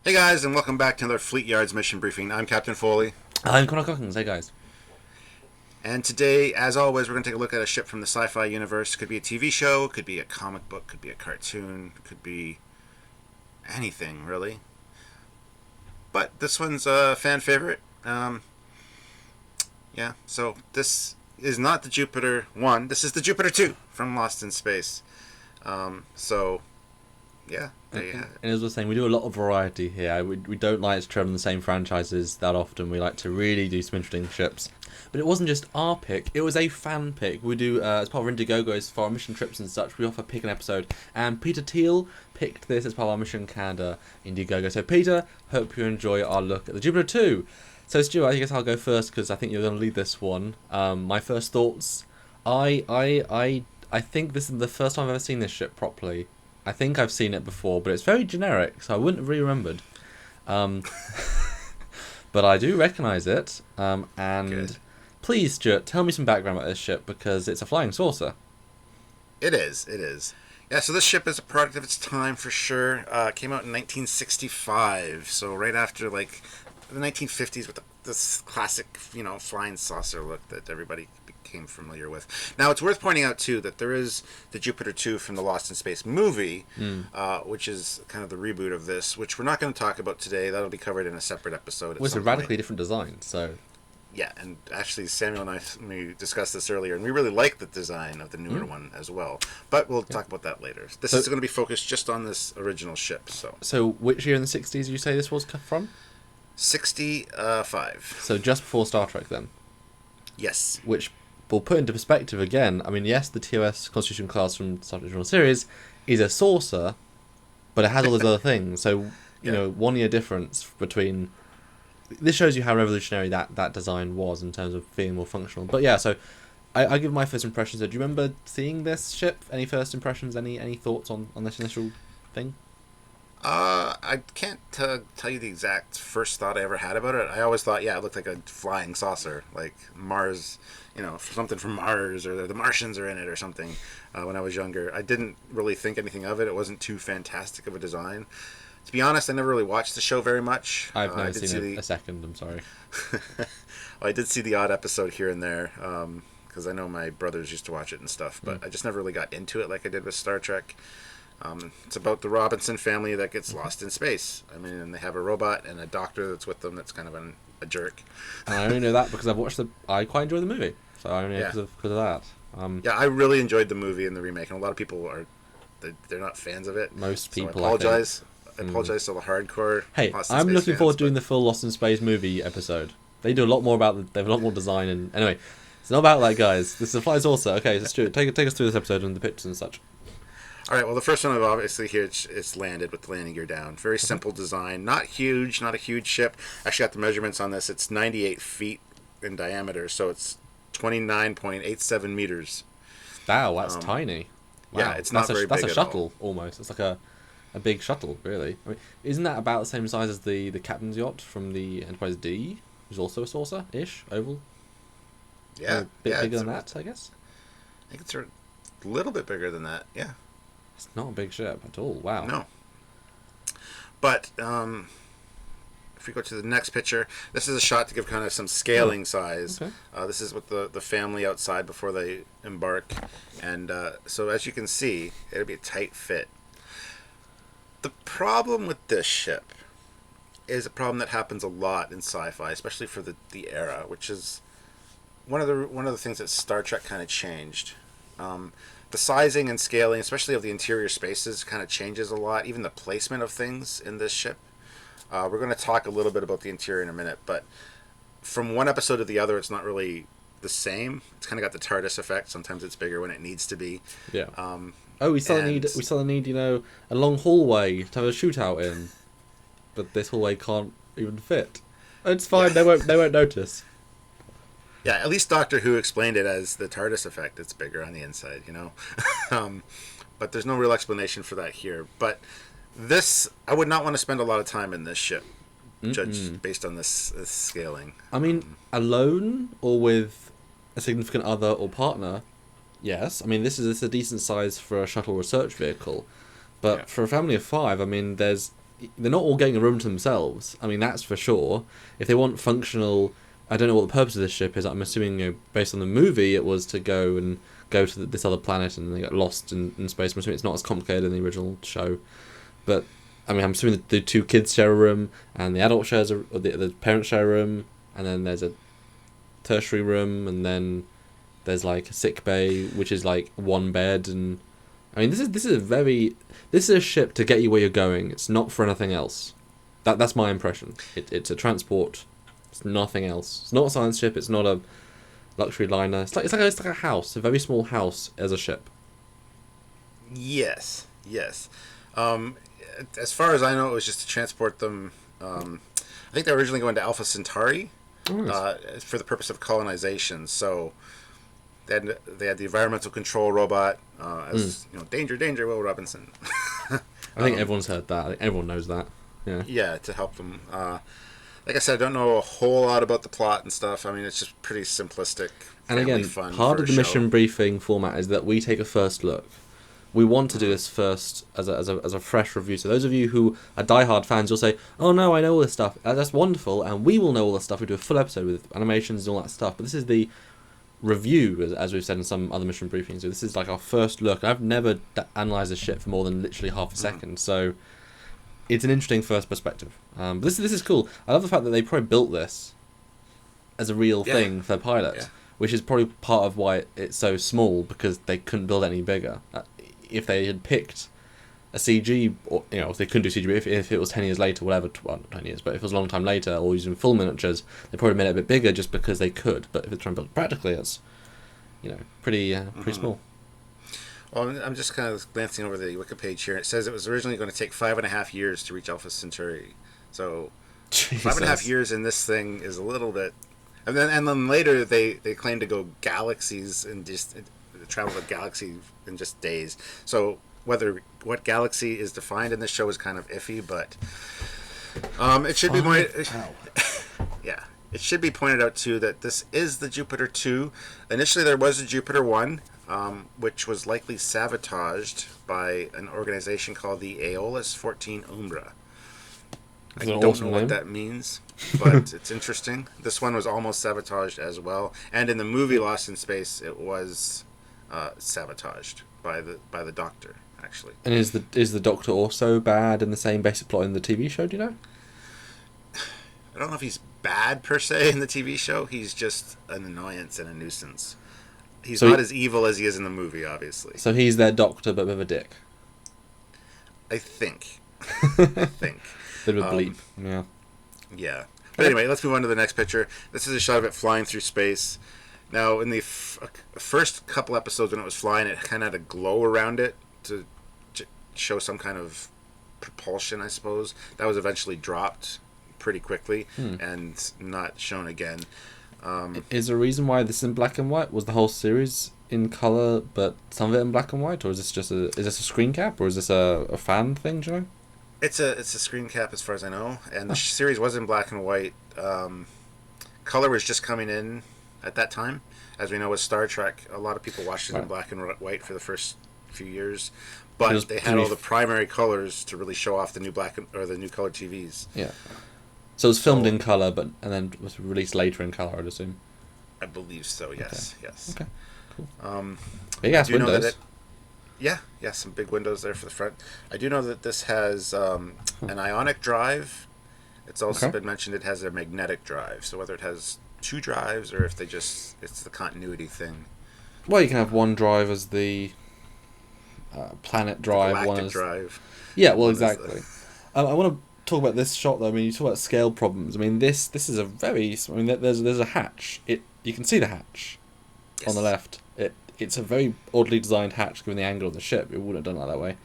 Hey guys, and welcome back to another Fleetyards mission briefing. I'm Captain Foley, I'm Connor Cockins. Hey guys. and today, as always, we're going to take a look at a ship from the sci-fi universe. Could be a TV show, could be a comic book, could be a cartoon, could be anything really. But this one's a fan favorite. So this is not the Jupiter 1. This is the Jupiter 2 from Lost in Space. There you have it. And as I was saying, we do a lot of variety here. We don't like to tread on the same franchises that often. We like to really do some interesting ships. But it wasn't just our pick, it was a fan pick. We do, as part of Indiegogo's for our mission trips and such, we offer pick an episode. And Peter Teal picked this as part of our Mission Canada Indiegogo. So Peter, hope you enjoy our look at the Jupiter 2. So Stuart, I guess I'll go first because I think you're going to lead this one. My first thoughts, I think this is the first time I've ever seen this ship properly. I think I've seen it before, but it's very generic, so I wouldn't have really remembered. But I do recognise it. And Good. Please, Stuart, tell me some background about this ship, because it's a flying saucer. It is. Yeah, so this ship is a product of its time for sure. It came out in 1965, so right after like the 1950s with this classic, flying saucer look that everybody became familiar with. Now, it's worth pointing out too that there is the Jupiter 2 from the Lost in Space movie, which is kind of the reboot of this, which we're not going to talk about today. That'll be covered in a separate episode. Well, it's a radically different design, so... Yeah, and actually Samuel and we discussed this earlier, and we really like the design of the newer one as well. But we'll talk about that later. This is going to be focused just on this original ship. So which year in the 60s did you say this was from? 65. So just before Star Trek, then? Yes. Which will put into perspective again. I mean, yes, the TOS Constitution class from Star Trek original series is a saucer, but it has all those other things. So, you know, 1 year difference between... This shows you how revolutionary that design was in terms of being more functional. But yeah, so I give my first impressions. Do you remember seeing this ship? Any first impressions? Any thoughts on this initial thing? I can't tell you the exact first thought I ever had about it. I always thought, it looked like a flying saucer, like Mars, something from Mars, or the Martians are in it or something, when I was younger. I didn't really think anything of it. It wasn't too fantastic of a design. To be honest, I never really watched the show very much. I've never seen a second, I'm sorry. I did see the odd episode here and there, because I know my brothers used to watch it and stuff, but I just never really got into it like I did with Star Trek. It's about the Robinson family that gets lost in space. I mean, and they have a robot and a doctor that's with them that's kind of a jerk. And I only know that because I quite enjoy the movie, so I only know because of that. I really enjoyed the movie and the remake, and a lot of people they're not fans of it. Most people, so I apologize. I apologize to the hardcore. Hey, I'm looking forward to doing the full Lost in Space movie episode. They do a lot more they have a lot more design, and anyway, it's not about that, guys. This is a flies also. Okay, so Stuart, take us through this episode and the pictures and such. All right. Well, the first one I've obviously here it's landed with the landing gear down. Very simple design. Not huge. Not a huge ship. Actually, got the measurements on this. It's 98 feet in diameter, so it's 29.87 meters. Wow, that's tiny. Wow. Yeah, it's not very big. That's a at shuttle all. almost. It's like a big shuttle, really. I mean, isn't that about the same size as the captain's yacht from the Enterprise D, which is also a saucer-ish, oval? Yeah. A bit bigger than that, I guess? I think it's a little bit bigger than that, yeah. It's not a big ship at all, wow. No. But, if we go to the next picture, this is a shot to give kind of some scaling size. Okay. This is with the family outside before they embark. And so as you can see, it'll be a tight fit. The problem with this ship is a problem that happens a lot in sci-fi, especially for the era, which is one of the things that Star Trek kind of changed. The sizing and scaling, especially of the interior spaces, kind of changes a lot. Even the placement of things in this ship. We're going to talk a little bit about the interior in a minute, but from one episode to the other, it's not really the same. It's kind of got the TARDIS effect. Sometimes it's bigger when it needs to be. Yeah. We still need a long hallway to have a shootout in, but this hallway can't even fit. It's fine. They won't notice. Yeah, at least Doctor Who explained it as the TARDIS effect. It's bigger on the inside, but there's no real explanation for that here. But this, I would not want to spend a lot of time in this ship, judged based on this scaling. I mean, alone or with a significant other or partner, yes. I mean, this is a decent size for a shuttle research vehicle, but for a family of 5, I mean, there's they're not all getting a room to themselves. I mean, that's for sure. If they want functional, I don't know what the purpose of this ship is. I'm assuming, based on the movie, it was to go to this other planet and they got lost in space. I'm assuming it's not as complicated in the original show, but I mean, I'm assuming the two kids share a room and the adult shares or the parents share a room, and then there's a tertiary room, and then there's like a sick bay, which is like one bed. And I mean, this is a ship to get you where you're going. It's not for anything else. That's my impression. It's a transport. It's nothing else. It's not a science ship. It's not a luxury liner. It's like a house, a very small house as a ship. Yes. As far as I know, it was just to transport them. I think they were originally going to Alpha Centauri for the purpose of colonization. So they had the environmental control robot as danger, Will Robinson. I think everyone's heard that. I think everyone knows that. Yeah. Yeah, to help them. Like I said, I don't know a whole lot about the plot and stuff. I mean, it's just pretty simplistic. And again, fun part of the mission briefing format is that we take a first look. We want to do this first as a fresh review. So those of you who are diehard fans, you'll say, "Oh no, I know all this stuff. That's wonderful," and we will know all this stuff. We do a full episode with animations and all that stuff. But this is the review, as we've said in some other mission briefings. So this is like our first look. I've never analysed a ship for more than literally half a second. So it's an interesting first perspective. But this is cool. I love the fact that they probably built this as a real thing for pilots, which is probably part of why it's so small, because they couldn't build it any bigger. If they had picked a CG, or if they couldn't do CG, if it was 10 years later, whatever, well, not 10 years, but if it was a long time later, or using full miniatures, they probably made it a bit bigger just because they could. But if they're trying to build it practically, it's pretty small. Well, I'm just kind of glancing over the Wiki page here. It says it was originally going to take 5.5 years to reach Alpha Centauri. So Jesus. 5.5 years in this thing is a little bit. And then later they claim to go galaxies and just travel the galaxy in just days. So what galaxy is defined in this show is kind of iffy, but it should be more. Yeah, it should be pointed out too that this is the Jupiter 2. Initially, there was a Jupiter 1, which was likely sabotaged by an organization called the Aeolus 14 Umbra. I don't know what that means, but it's interesting. This one was almost sabotaged as well, and in the movie Lost in Space, it was sabotaged by the Doctor, actually. And is the Doctor also bad in the same basic plot in the TV show? Do you know? I don't know if he's bad per se in the TV show. He's just an annoyance and a nuisance. He's not as evil as he is in the movie, obviously. So he's their Doctor, but with a dick. I think. Bit of a bleep. Yeah. But anyway, let's move on to the next picture. This is a shot of it flying through space. Now, in the first couple episodes when it was flying, it kind of had a glow around it to show some kind of propulsion, I suppose. That was eventually dropped pretty quickly and not shown again. Is there a reason why this is in black and white? Was the whole series in colour, but some of it in black and white? Or is this just is this a screen cap? Or is this a fan thing, do you know? It's a screen cap as far as I know. And the series was in black and white. Color was just coming in at that time. As we know with Star Trek, a lot of people watched it in black and white for the first few years. But they had all the primary colors to really show off the new the new color TVs. Yeah. So it was filmed in colour, and then was released later in colour, I'd assume. I believe so. Yes. Okay. Yes. Okay. Cool. Big ass windows. Yeah, some big windows there for the front. I do know that this has an ionic drive. It's also been mentioned it has a magnetic drive. So whether it has two drives or if it's the continuity thing. Well, you can have one drive as the planet drive, the galactic one as drive. Yeah, well, exactly. I want to talk about this shot though. I mean, you talk about scale problems. I mean, this is a very. I mean, there's a hatch. You can see the hatch on the left. It's a very oddly designed hatch given the angle of the ship. It wouldn't have done it that way,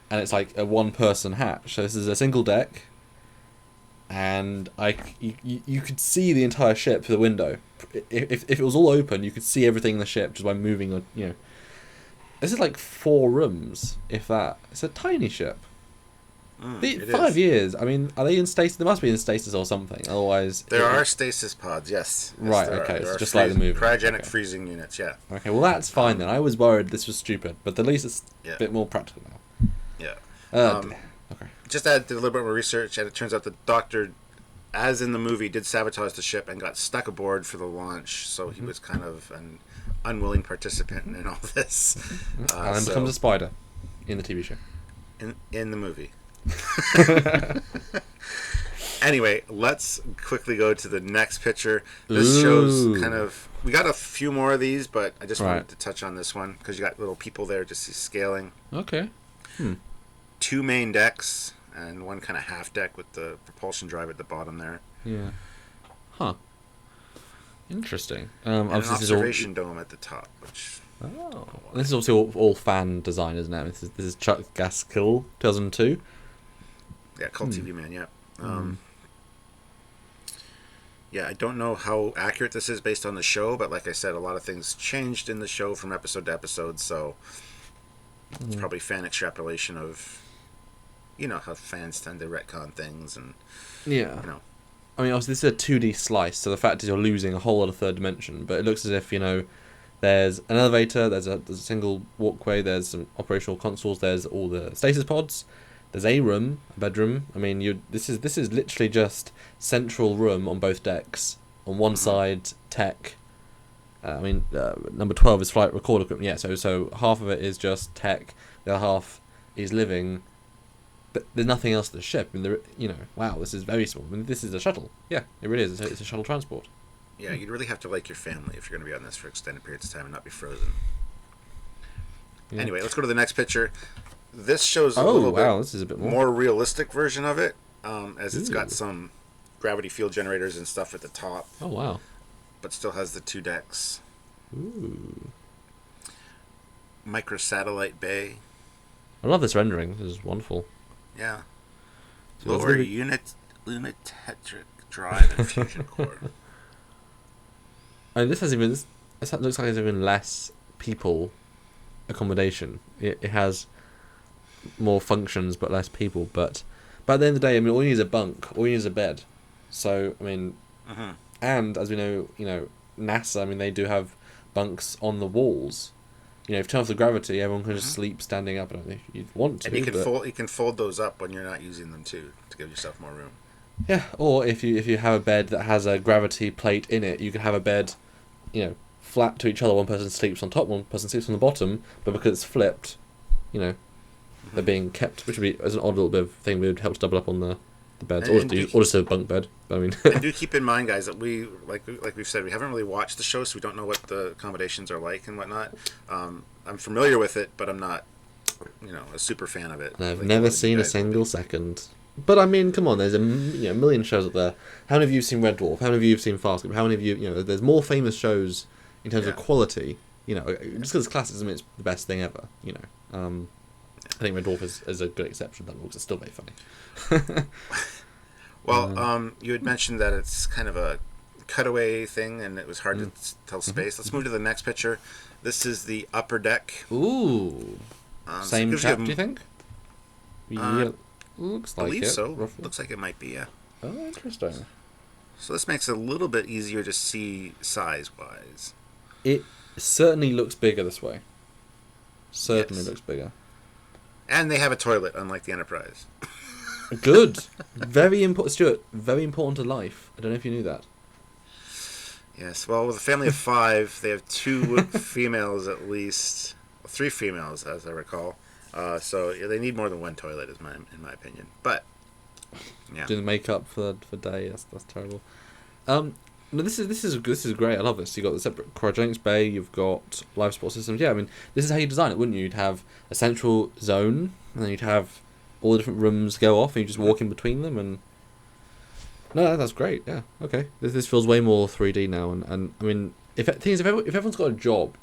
and it's like a one-person hatch. So this is a single deck, and you could see the entire ship through the window. If it was all open, you could see everything in the ship just by moving. This is like 4 rooms, if that. It's a tiny ship. 5 years. I mean, are they in stasis? They must be in stasis or something. Otherwise, there are stasis pods. Yes. Right. Okay. It's just like the movie. Cryogenic freezing units. Yeah. Okay. Well, that's fine then. I was worried this was stupid, but at least it's a bit more practical now. Yeah. Okay. just did a little bit more research, and it turns out the Doctor, as in the movie, did sabotage the ship and got stuck aboard for the launch. So he was kind of an unwilling participant in all this. And then becomes a spider in the TV show. In the movie. Anyway, let's quickly go to the next picture. This shows kind of... We got a few more of these, but I just wanted to touch on this one because you got little people there just scaling. Okay. 2 main decks and one kind of half deck with the propulsion drive at the bottom there. Yeah. Huh. Interesting. And an observation dome at the top, which... Oh. This is obviously all fan design, isn't it? This is Chuck Gaskill, 2002. Yeah, Cult TV Man, yeah. Yeah, I don't know how accurate this is based on the show, but like I said, a lot of things changed in the show from episode to episode, so it's probably fan extrapolation of, how fans tend to retcon things and, I mean, obviously this is a 2D slice, so the fact is you're losing a whole lot of third dimension, but it looks as if, there's an elevator, there's a single walkway, there's some operational consoles, there's all the stasis pods, there's a room, a bedroom. I mean, this is literally just central room on both decks. On one side, tech. Number 12 is flight record equipment. Yeah, so half of it is just tech. The other half is living. But there's nothing else to the ship. I mean, wow, this is very small. I mean, this is a shuttle. Yeah, it really is. It's a shuttle transport. Yeah, you'd really have to like your family if you're going to be on this for extended periods of time and not be frozen. Yeah. Anyway, let's go to the next picture. This shows a little bit this is a bit more realistic version of it, as it's got some gravity field generators and stuff at the top. Oh, wow. But still has the 2 decks. Ooh. Microsatellite bay. I love this rendering. This is wonderful. Yeah. So lower unitetric drive and fusion core. I mean, this looks like there's even less people accommodation. It has more functions but less people, but at the end of the day, I mean, all you need is a bunk, all you need is a bed. So, I mean, and as we know, NASA, I mean, they do have bunks on the walls. If you turn off the gravity, everyone can just sleep standing up. I don't know if you'd want to. And you can fold those up when you're not using them too, to give yourself more room. Yeah, or if you have a bed that has a gravity plate in it, you can have a bed, flat to each other. One person sleeps on top, one person sleeps on the bottom, but because it's flipped, they're being kept, which would be as an odd little bit of thing. We would help to double up on the beds, or just a bunk bed. I mean, and do keep in mind, guys, that we like we've said, we haven't really watched the show, so we don't know what the accommodations are like and whatnot. I'm familiar with it, but I'm not, a super fan of it. And I've never seen a single second. But I mean, come on, there's a million shows up there. How many of you have seen Red Dwarf? How many of you have seen Farscape? How many of you, there's more famous shows in terms of quality. Just because it's classic doesn't mean it's the best thing ever. I think Red Dwarf is a good exception. That looks still very funny. Well, you had mentioned that it's kind of a cutaway thing, and it was hard to tell space. Let's move to the next picture. This is the upper deck. Ooh. Same chap, do you think? Looks like it. I believe so. Roughly. Looks like it might be, yeah. Oh, interesting. So this makes it a little bit easier to see size-wise. It certainly looks bigger this way. Certainly looks bigger. And they have a toilet, unlike the Enterprise. Good. Very important, Stuart. Very important to life. I don't know if you knew that. Yes. Well, with a family of 5, they have 2 females at least. 3 females, as I recall. So they need more than 1 toilet, in my opinion. But yeah, doing the makeup for day. That's terrible. No, this is great. I love this. You got the separate cryogenics bay. You've got life support systems. Yeah, I mean, this is how you design it, wouldn't you? You'd have a central zone, and then you'd have all the different rooms go off, and you just walk in between them. And no, that's great. Yeah, okay. This feels way more 3D now. And I mean, if everyone's got a job,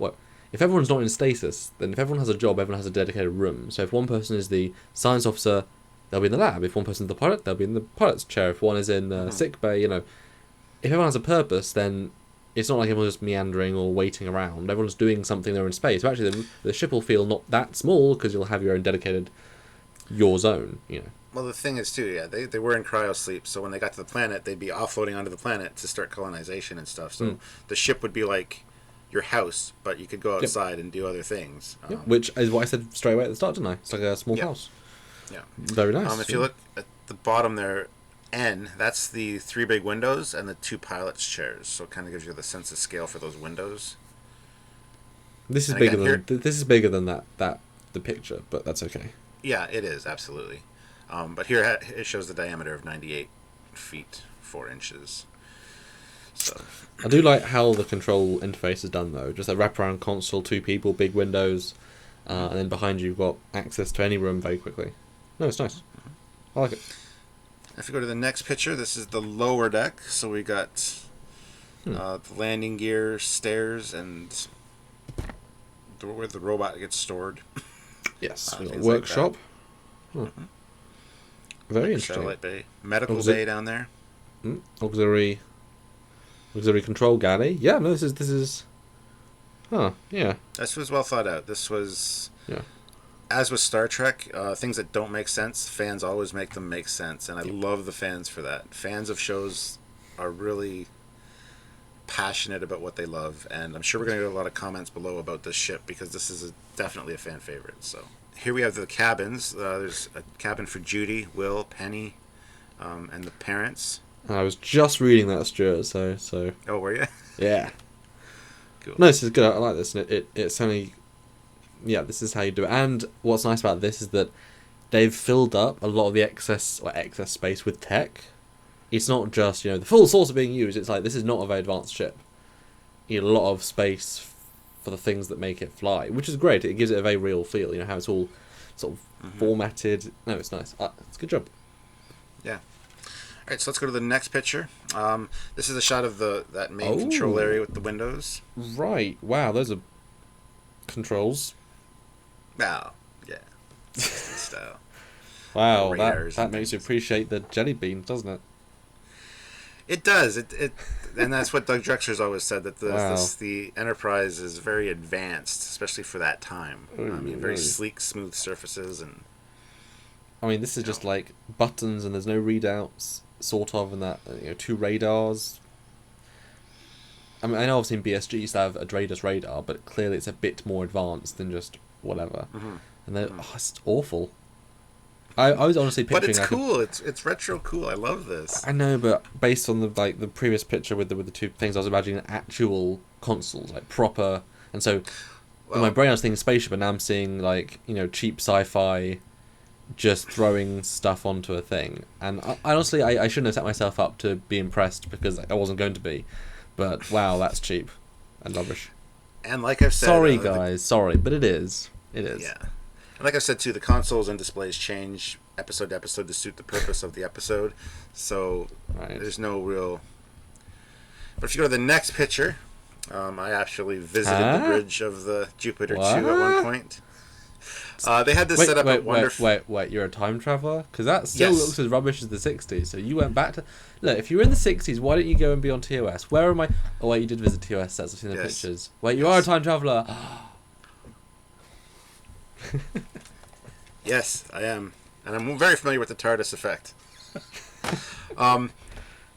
if everyone's not in stasis, then if everyone has a job, everyone has a dedicated room. So if one person is the science officer, they'll be in the lab. If one person's the pilot, they'll be in the pilot's chair. If one is in the sick bay, if everyone has a purpose, then it's not like everyone's just meandering or waiting around. Everyone's doing something. They're in space. So actually, the ship will feel not that small because you'll have your own dedicated zone. Well, the thing is too, yeah, they were in cryo sleep. So when they got to the planet, they'd be offloading onto the planet to start colonization and stuff. So the ship would be like your house, but you could go outside and do other things. Which is what I said straight away at the start, didn't I? It's like a small house. Yeah. Very nice. If you look at the bottom there, N, that's the 3 big windows and the 2 pilot's chairs. So it kind of gives you the sense of scale for those windows. This is And bigger again, than this is bigger than the picture, but that's okay. Yeah, it is, absolutely. But here it shows the diameter of 98 feet, 4 inches. So I do like how the control interface is done, though. Just a wraparound console, 2 people, big windows, and then behind you you've got access to any room very quickly. No, it's nice. I like it. if you go to the next picture, this is the lower deck. So we got the landing gear, stairs, and where the robot gets stored. Yes, Like workshop. Very interesting. Satellite bay, medical bay down there. Auxiliary control galley. Yeah, no, this is. Yeah. This was well thought out. This was, Yeah. as with Star Trek, things that don't make sense, fans always make them make sense, and I love the fans for that. Fans of shows are really passionate about what they love, and I'm sure we're going to get a lot of comments below about this ship because this is definitely a fan favorite. So here we have the cabins. There's a cabin for Judy, Will, Penny, and the parents. I was just reading that, Stuart. So. Oh, were you? Yeah. Cool. No, this is good. I like this. And it's only. Yeah, this is how you do it. And what's nice about this is that they've filled up a lot of the excess space with tech. It's not just, the full sauce being used. It's like, this is not a very advanced ship. You need a lot of space for the things that make it fly, which is great. It gives it a very real feel, how it's all sort of formatted. No, it's nice. It's a good job. Yeah. All right, so let's go to the next picture. This is a shot of that main control area with the windows. Right. Wow, those are controls. Wow. Yeah. Style. Wow, Radars that and makes you things. appreciate the jelly beans, doesn't it? It does. It and that's what Doug Drexler's always said, that the Enterprise is very advanced, especially for that time. I mean, very sleek, smooth surfaces, and I mean, this is just like buttons, and there's no readouts, sort of, and that 2 radars. I mean, I know obviously in BSG used to have a Drados radar, but clearly it's a bit more advanced than just whatever. And it's awful. I was honestly picturing. But it's cool. It's retro cool. I love this. I know, but based on the previous picture with the 2 things, I was imagining actual consoles, like proper. And so in my brain I was thinking spaceship, and now I'm seeing cheap sci-fi, just throwing stuff onto a thing. And I honestly I shouldn't have set myself up to be impressed because I wasn't going to be. But wow, that's cheap and rubbish. And like I've said, sorry guys, sorry, but it is. It is. Yeah. And like I said too, the consoles and displays change episode to episode to suit the purpose of the episode. So there's no real. But if you go to the next picture, I actually visited the bridge of the Jupiter 2 at one point. They had this set up at Wonderful. Wait, you're a time traveler? Because that still looks as rubbish as the 60s. So you went back to. Look, if you were in the 60s, why don't you go and be on TOS? Where am I? Oh, wait, you did visit TOS sets. I've seen the pictures. Wait, you are a time traveler. Yes, I am. And I'm very familiar with the TARDIS effect.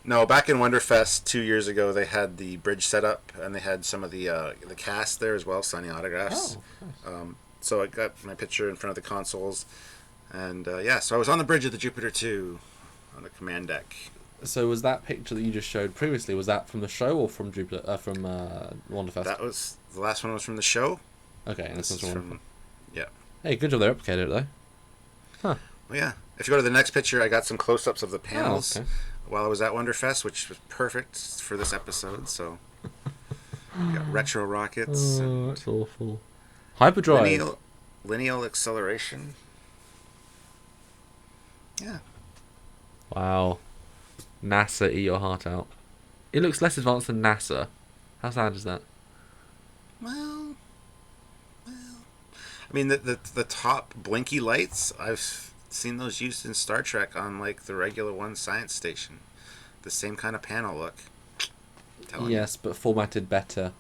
No, back in Wonderfest 2 years ago, they had the bridge set up, and they had some of the cast there as well, signing autographs. Oh, nice. So I got my picture in front of the consoles, and so I was on the bridge of the Jupiter 2 on the command deck. So was that picture that you just showed previously, was that from the show or from Wonderfest? That was the last one was from the show. Okay, and this one's from yeah. Hey, good job they replicated it though. Huh. Well, yeah. If you go to the next picture, I got some close-ups of the panels while I was at Wonderfest, which was perfect for this episode. So we got retro rockets. Oh, that's awful. Hyperdrive. Lineal acceleration. Yeah. Wow. NASA, eat your heart out. It looks less advanced than NASA. How sad is that? Well. I mean, the top blinky lights, I've seen those used in Star Trek on, the regular one science station. The same kind of panel look. Yes, but formatted better.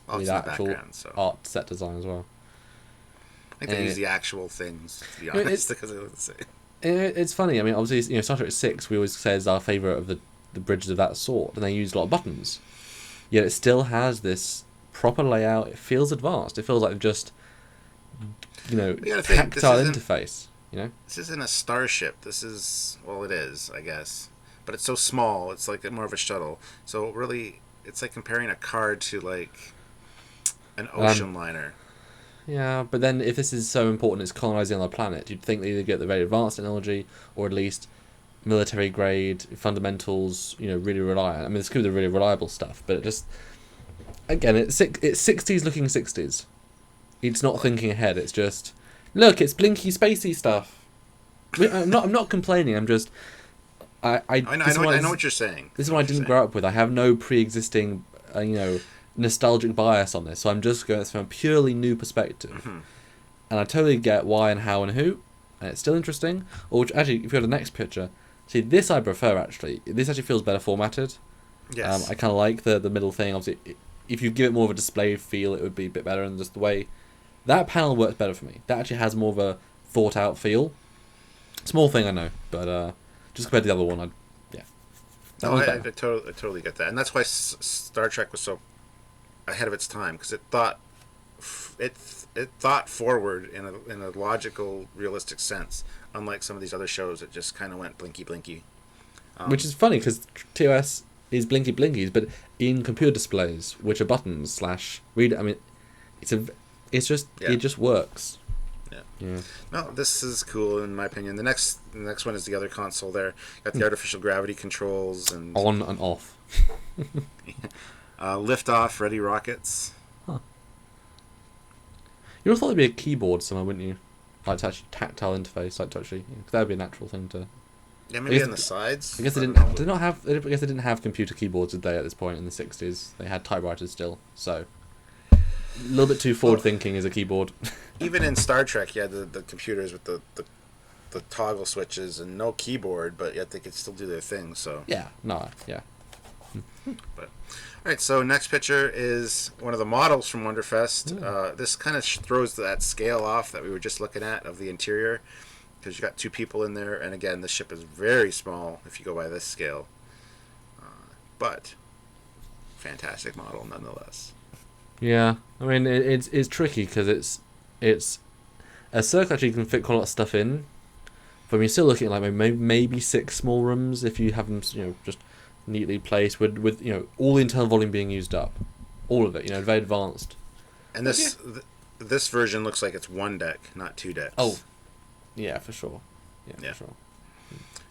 Well, with it's in the actual background, so. art set design as well. I think they use the actual things, to be honest, because they look the same. It's funny. I mean, obviously, Star Trek 6 we always say is our favourite of the bridges of that sort, and they use a lot of buttons. Yet it still has this proper layout. It feels advanced. It feels like just, tactile interface. You know. This isn't a starship. This is, well, it is, I guess, but it's so small. It's like more of a shuttle. So really, it's like comparing a car to like an ocean liner. Yeah, but then if this is so important, it's colonizing another planet. You'd think they either get the very advanced technology or at least military grade fundamentals. You know, really reliable. I mean, this could be the really reliable stuff, but it just again, it's 60s looking 60s. It's not thinking ahead. It's just look, it's blinky spacey stuff. I'm not complaining. I'm just I know what you're saying. This is what I didn't grow up with. I have no pre-existing, nostalgic bias on this, so I'm just going from a purely new perspective. Mm-hmm. And I totally get why and how and who, and it's still interesting. Or actually, if you go to the next picture, see this I prefer actually. This actually feels better formatted. Yes. I kind of like the middle thing. Obviously, if you give it more of a display feel, it would be a bit better. And just the way that panel works better for me. That actually has more of a thought out feel. Small thing I know, but just compared to the other one, No, I totally get that, and that's why Star Trek was so ahead of its time, because it thought forward in a logical, realistic sense. Unlike some of these other shows, that just kind of went blinky blinky. Which is funny because TOS is blinky blinkies, but in computer displays, which are buttons slash read. I mean, it just works. Yeah. No, this is cool in my opinion. The next one is the other console. There, got the artificial gravity controls and On and off. lift off, ready rockets. Huh. You would have thought there'd be a keyboard somewhere, wouldn't you? Like tactile interface, like touchy. Because that would be a natural thing to. Yeah, maybe on the sides. I guess they didn't. Did not have. I guess they didn't have computer keyboards, did they? At this point in the '60s, they had typewriters still. So a little bit too forward thinking as a keyboard. Even in Star Trek, you had the computers with the toggle switches and no keyboard, but yet they could still do their thing. So yeah. But all right, so next picture is one of the models from Wonderfest. This kind of throws that scale off that we were just looking at of the interior, because you got two people in there, and again, the ship is very small if you go by this scale. But fantastic model nonetheless. Yeah, I mean it's tricky because it's a circle actually can fit quite a lot of stuff in, but you're still looking at like maybe 6 small rooms if you have them just neatly placed with all the internal volume being used up, all of it very advanced. And this version looks like it's 1 deck, not 2 decks. Oh, yeah, for sure. Yeah, for sure.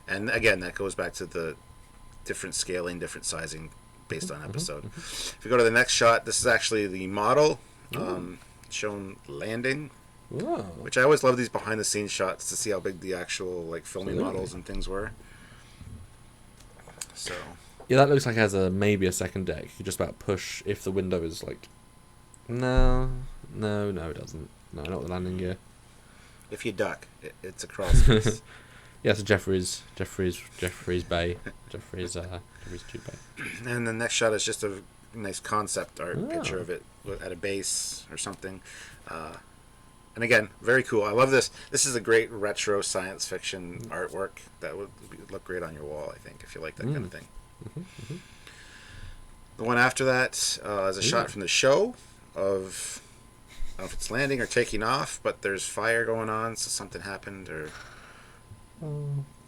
And again, that goes back to the different scaling, different sizing based on episode. If we go to the next shot, this is actually the model shown landing. Whoa. Which I always love these behind the scenes shots to see how big the actual filming models and things were. So yeah, that looks like it has maybe a second deck. You just about push if the window is no, it doesn't. No, not the landing gear. If you duck, it's a crawl space. Yeah, so Jeffrey's Bay. Jeffrey's Tube Bay. And the next shot is just a nice concept art picture of it at a base or something. And again, very cool. I love this. This is a great retro science fiction artwork that would look great on your wall, I think, if you like that kind of thing. The one after that is a shot from the show of, I don't know if it's landing or taking off, but there's fire going on, so something happened. Or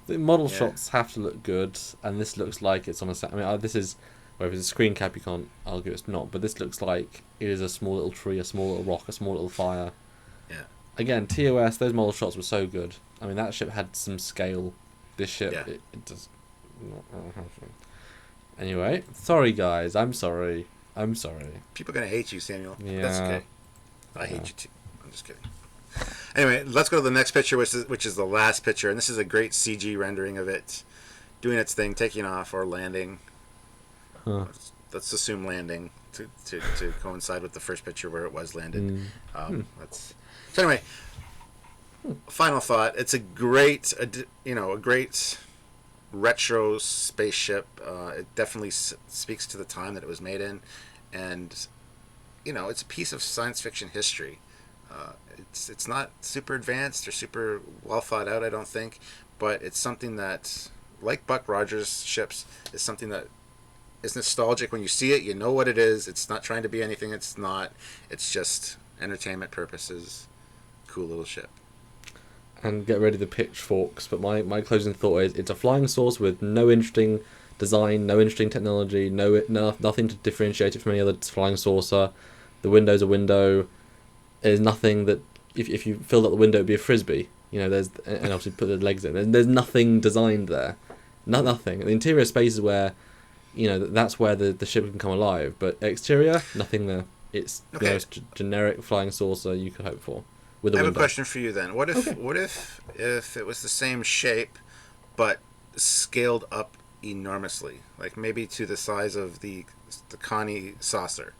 the model shots have to look good, and this looks like it's on a set. I mean, this is, well, if it's a screen cap, you can't argue it's not, but this looks like it is a small little tree, a small little rock, a small little fire. Yeah. Again, TOS, those model shots were so good. I mean, that ship had some scale. This ship, it does not have it. Anyway, sorry guys, I'm sorry. People are going to hate you, Samuel. Yeah. That's okay. I hate you too. I'm just kidding. Anyway, let's go to the next picture, which is the last picture, and this is a great CG rendering of it doing its thing, taking off or landing. Let's assume landing to coincide with the first picture where it was landed. So anyway, final thought. It's a great, a great retro spaceship. It definitely speaks to the time that it was made in, and it's a piece of science fiction history. It's not super advanced or super well thought out, I don't think, but it's something that, like Buck Rogers' ships, is something that is nostalgic. When you see it, you know what it is. It's not trying to be anything it's not. It's just entertainment purposes. Cool little ship. and get rid of the pitchforks. But my closing thought is it's a flying saucer with no interesting design, no interesting technology, nothing to differentiate it from any other flying saucer. The window's a window. There's nothing that if you filled up the window, it'd be a frisbee. You know, and obviously put the legs in. There's nothing designed there. Nothing. The interior space is where, you know, that's where the ship can come alive. But exterior, nothing there. It's the most generic flying saucer you could hope for. With a I have window. a question for you then. What if it was the same shape, but scaled up enormously, like maybe to the size of the Connie saucer,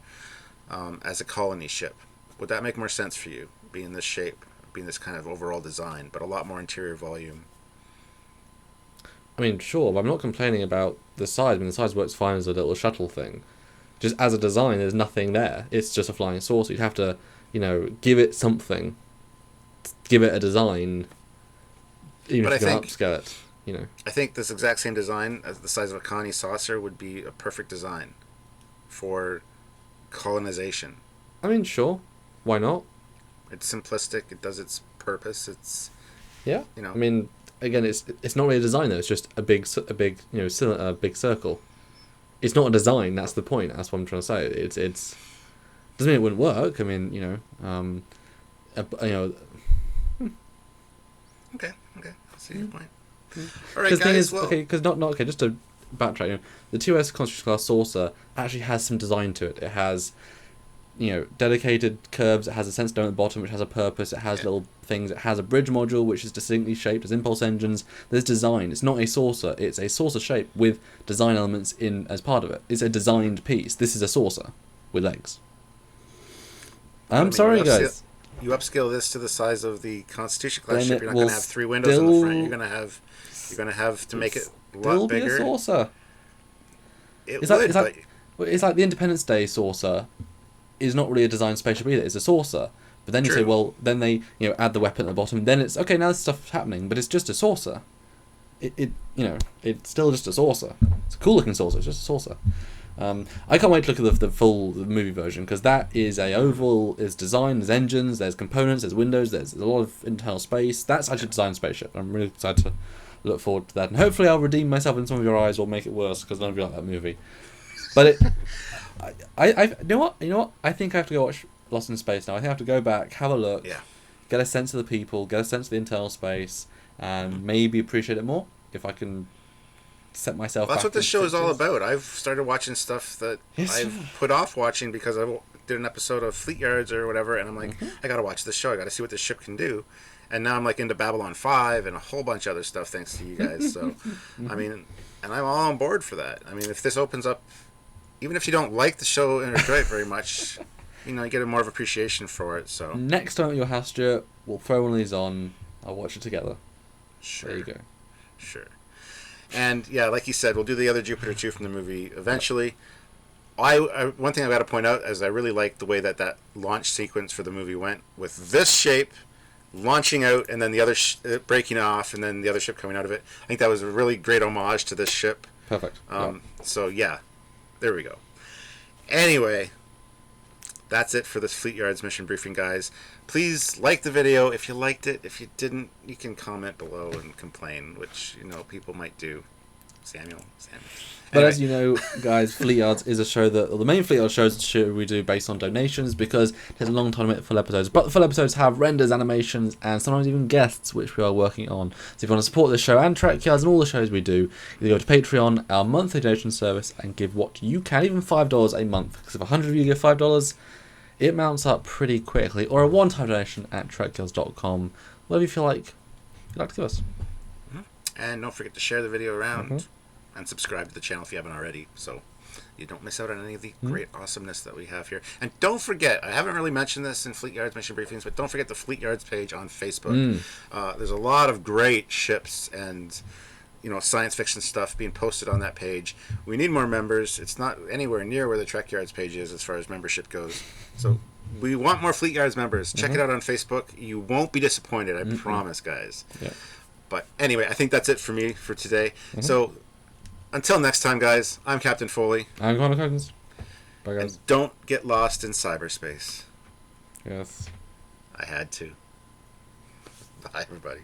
as a colony ship? Would that make more sense for you, being this shape, being this kind of overall design, but a lot more interior volume? I mean, sure, but I'm not complaining about the size. I mean, the size works fine as a little shuttle thing. Just as a design, there's nothing there. It's just a flying saucer. You'd have to, you know, give it something. Give it a design. Even if you can upscale it, you know. I think this exact same design, as the size of a Connie saucer, would be a perfect design for colonization. I mean, sure. Why not? It's simplistic. It does its purpose. It's, yeah. You know. I mean, again, it's not really a design though. It's just a big you know, a big circle. It's not a design. That's the point. That's what I'm trying to say. It's doesn't mean it wouldn't work. I mean, you know, you know. Okay. I see your point. All right, guys. Because not okay. Just to backtrack, you know, the 2S Constitution class saucer actually has some design to it. It has, you know, dedicated curves. It has a sensor dome at the bottom, which has a purpose. It has little things. It has a bridge module, which is distinctly shaped as impulse engines. There's design. It's not a saucer. It's a saucer shape with design elements in as part of it. It's a designed piece. This is a saucer with legs. I'm sorry, guys. You upscale this to the size of the Constitution class ship. You're not going to have 3 windows in the front. You're going to have to make it a lot bigger. It'll be a saucer. It's like the Independence Day saucer is not really a designed spaceship either. It's a saucer. But then you say, well, then they, you know, add the weapon at the bottom. Then it's okay. Now this stuff's happening, but it's just a saucer. You know, it's still just a saucer. It's a cool looking saucer. It's just a saucer. I can't wait to look at the full movie version, because that is a oval. There's design, there's engines, there's components, there's windows, there's a lot of internal space. That's actually a designed spaceship. I'm really excited to look forward to that, and hopefully I'll redeem myself in some of your eyes or make it worse, because none of you like that movie. But you know what? I think I have to go watch Lost in Space now. I think I have to go back, have a look, get a sense of the people, get a sense of the internal space, and maybe appreciate it more if I can set myself. That's what this show is all about. I've started watching stuff that I've put off watching because I did an episode of Fleetyards or whatever, and I'm like, I gotta watch this show. I gotta see what this ship can do. And now I'm like into Babylon 5 and a whole bunch of other stuff thanks to you guys. So, I mean, and I'm all on board for that. I mean, if this opens up, even if you don't like the show and enjoy it very much, you know, you get a more of appreciation for it. So next time at your house, Stuart, we'll throw one of these on. I'll watch it together. Sure. There you go. Sure. And yeah, like you said, we'll do the other Jupiter 2 from the movie eventually. One thing I've got to point out is I really like the way that launch sequence for the movie went, with this shape launching out and then the other breaking off and then the other ship coming out of it. I think that was a really great homage to this ship. Perfect. So yeah, there we go. Anyway, that's it for this Fleetyards mission briefing, guys. Please like the video if you liked it. If you didn't, you can comment below and complain, which, you know, people might do. Samuel. But Anyway. as you know, guys, Fleetyards is a show the main Fleetyards show is a show we do based on donations, because it takes a long time to make full episodes. But the full episodes have renders, animations, and sometimes even guests, which we are working on. So if you want to support this show and Trekyards and all the shows we do, you go to Patreon, our monthly donation service, and give what you can, even $5 a month. Because if 100 of you give $5, it mounts up pretty quickly. Or a one-time donation at trekyards.com, whatever you feel like you'd like to give us. And don't forget to share the video around and subscribe to the channel if you haven't already, so you don't miss out on any of the great awesomeness that we have here. And don't forget, I haven't really mentioned this in Fleetyards Mission Briefings, but don't forget the Fleetyards page on Facebook. There's a lot of great ships and, you know, science fiction stuff being posted on that page. We need more members. It's not anywhere near where the Trekyards page is as far as membership goes. So we want more Fleetyards members. Check it out on Facebook. You won't be disappointed, I promise, guys. Yeah. But anyway, I think that's it for me for today. So until next time, guys, I'm Captain Foley. I'm Connor Cousins. Bye, guys. And don't get lost in cyberspace. Yes. I had to. Bye, everybody.